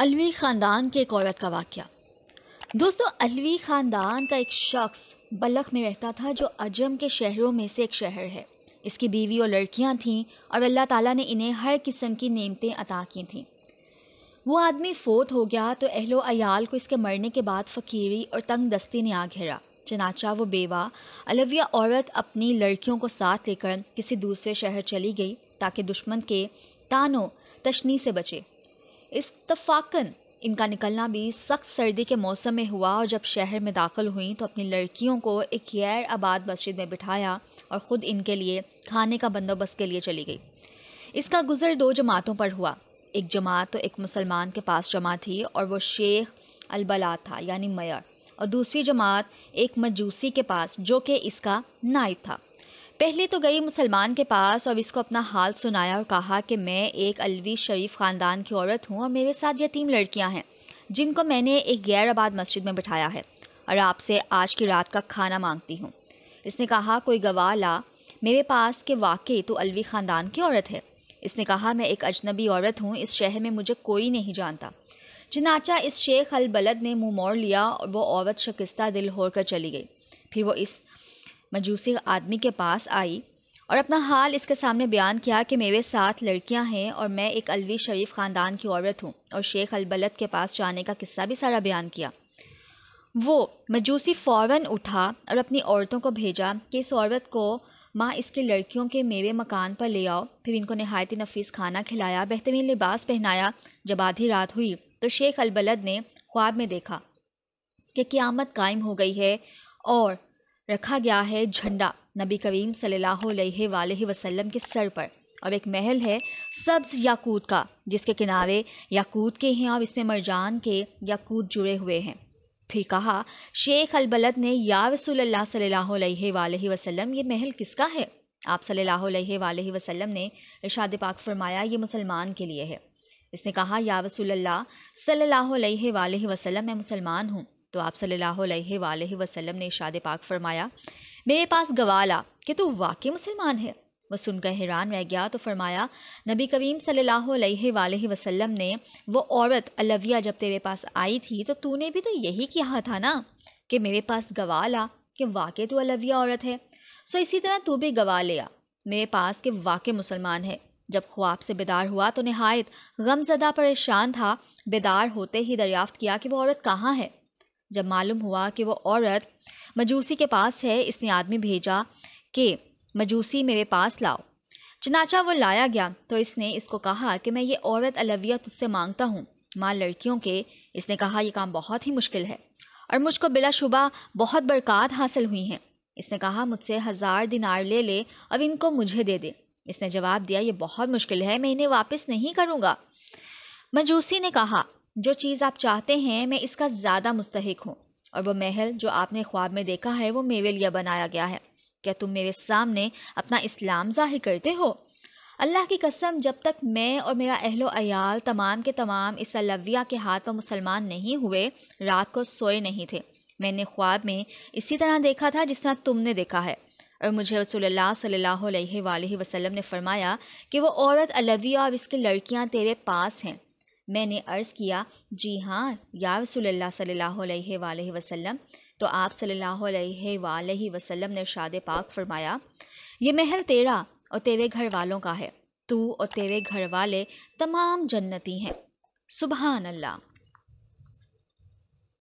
علوی خاندان کے ایک عورت کا واقعہ۔ دوستو، علوی خاندان کا ایک شخص بلخ میں رہتا تھا جو عجم کے شہروں میں سے ایک شہر ہے۔ اس کی بیوی اور لڑکیاں تھیں اور اللہ تعالیٰ نے انہیں ہر قسم کی نعمتیں عطا کی تھیں۔ وہ آدمی فوت ہو گیا تو اہل و عیال کو اس کے مرنے کے بعد فقیری اور تنگ دستی نے آ گھیرا۔ چنانچہ وہ بیوہ علویہ عورت اپنی لڑکیوں کو ساتھ لے کر کسی دوسرے شہر چلی گئی تاکہ دشمن کے طعن و تشنی سے بچے۔ اتفاقاً ان کا نکلنا بھی سخت سردی کے موسم میں ہوا اور جب شہر میں داخل ہوئیں تو اپنی لڑکیوں کو ایک غیر آباد مسجد میں بٹھایا اور خود ان کے لیے کھانے کا بندوبست کے لیے چلی گئی۔ اس کا گزر دو جماعتوں پر ہوا۔ ایک جماعت تو ایک مسلمان کے پاس جمع تھی اور وہ شیخ البلاد تھا یعنی میار، اور دوسری جماعت ایک مجوسی کے پاس جو کہ اس کا نائب تھا۔ پہلے تو گئی مسلمان کے پاس اور اس کو اپنا حال سنایا اور کہا کہ میں ایک علوی شریف خاندان کی عورت ہوں اور میرے ساتھ یتیم لڑکیاں ہیں جن کو میں نے ایک غیر آباد مسجد میں بٹھایا ہے اور آپ سے آج کی رات کا کھانا مانگتی ہوں۔ اس نے کہا کوئی گواہ لا میرے پاس کہ واقعی تو علوی خاندان کی عورت ہے۔ اس نے کہا میں ایک اجنبی عورت ہوں، اس شہر میں مجھے کوئی نہیں جانتا۔ چنانچہ اس شیخ البلد نے منہ موڑ لیا اور وہ عورت شکستہ دل ہو کر چلی گئی۔ پھر وہ اس مجوسی آدمی کے پاس آئی اور اپنا حال اس کے سامنے بیان کیا کہ میرے ساتھ لڑکیاں ہیں اور میں ایک علوی شریف خاندان کی عورت ہوں، اور شیخ البلد کے پاس جانے کا قصہ بھی سارا بیان کیا۔ وہ مجوسی فوراً اٹھا اور اپنی عورتوں کو بھیجا کہ اس عورت کو ماں اس کی لڑکیوں کے میرے مکان پر لے آؤ۔ پھر ان کو نہایت نفیس کھانا کھلایا، بہترین لباس پہنایا۔ جب آدھی رات ہوئی تو شیخ البلد نے خواب میں دیکھا کہ قیامت قائم ہو گئی ہے اور رکھا گیا ہے جھنڈا نبی کریم صلی اللہ علیہ وآلہ وسلم کے سر پر، اور ایک محل ہے سبز یاقوت کا جس کے کنارے یاقوت کے ہیں اور اس میں مرجان کے یاقوت جڑے ہوئے ہیں۔ پھر کہا شیخ البلد نے یا رسول اللہ صلی اللہ علیہ وآلہ وسلم یہ محل کس کا ہے؟ آپ صلی اللہ علیہ وآلہ وسلم نے ارشاد پاک فرمایا یہ مسلمان کے لیے ہے۔ اس نے کہا یا رسول اللہ صلی اللہ علیہ وآلہ وسلم میں مسلمان ہوں۔ تو آپ صلی اللہ علیہ وآلہ وسلم نے ارشاد پاک فرمایا میرے پاس گواہ لا کہ تو واقعی مسلمان ہے۔ وہ سن کر حیران رہ گیا تو فرمایا نبی کریم صلی اللہ علیہ وآلہ وسلم نے وہ عورت علویہ جب تیرے پاس آئی تھی تو نے بھی تو یہی کہا تھا نا کہ میرے پاس گواہ لا کہ واقعی تو علویہ عورت ہے، سو اسی طرح تو بھی گواہ لیا میرے پاس کہ واقعی مسلمان ہے۔ جب خواب سے بیدار ہوا تو نہایت غم زدہ پریشان تھا۔ بیدار ہوتے ہی دریافت کیا کہ وہ عورت کہاں ہے۔ جب معلوم ہوا کہ وہ عورت مجوسی کے پاس ہے، اس نے آدمی بھیجا کہ مجوسی میرے پاس لاؤ۔ چنانچہ وہ لایا گیا تو اس نے اس کو کہا کہ میں یہ عورت علویہ تجھ سے مانگتا ہوں ماں لڑکیوں کے۔ اس نے کہا یہ کام بہت ہی مشکل ہے اور مجھ کو بلا شبہ بہت برکات حاصل ہوئی ہیں۔ اس نے کہا مجھ سے 1000 دینار لے لے اور ان کو مجھے دے دے۔ اس نے جواب دیا یہ بہت مشکل ہے، میں انہیں واپس نہیں کروں گا۔ مجوسی نے کہا جو چیز آپ چاہتے ہیں میں اس کا زیادہ مستحق ہوں، اور وہ محل جو آپ نے خواب میں دیکھا ہے وہ میرے لیے بنایا گیا ہے۔ کیا تم میرے سامنے اپنا اسلام ظاہر کرتے ہو؟ اللہ کی قسم جب تک میں اور میرا اہل و عیال تمام کے تمام اس علویہ کے ہاتھ پر مسلمان نہیں ہوئے رات کو سوئے نہیں تھے۔ میں نے خواب میں اسی طرح دیکھا تھا جس طرح تم نے دیکھا ہے، اور مجھے رسول اللہ صلی اللہ علیہ وآلہ وسلم نے فرمایا کہ وہ عورت علویہ اور اس کی لڑکیاں تیرے پاس ہیں۔ میں نے عرض کیا جی ہاں یا رسول اللہ صلی اللہ علیہ وآلہ وسلم۔ تو آپ صلی اللہ علیہ وآلہ وسلم نے ارشاد پاک فرمایا یہ محل تیرا اور تیرے گھر والوں کا ہے، تو اور تیرے گھر والے تمام جنتی ہیں۔ سبحان اللہ۔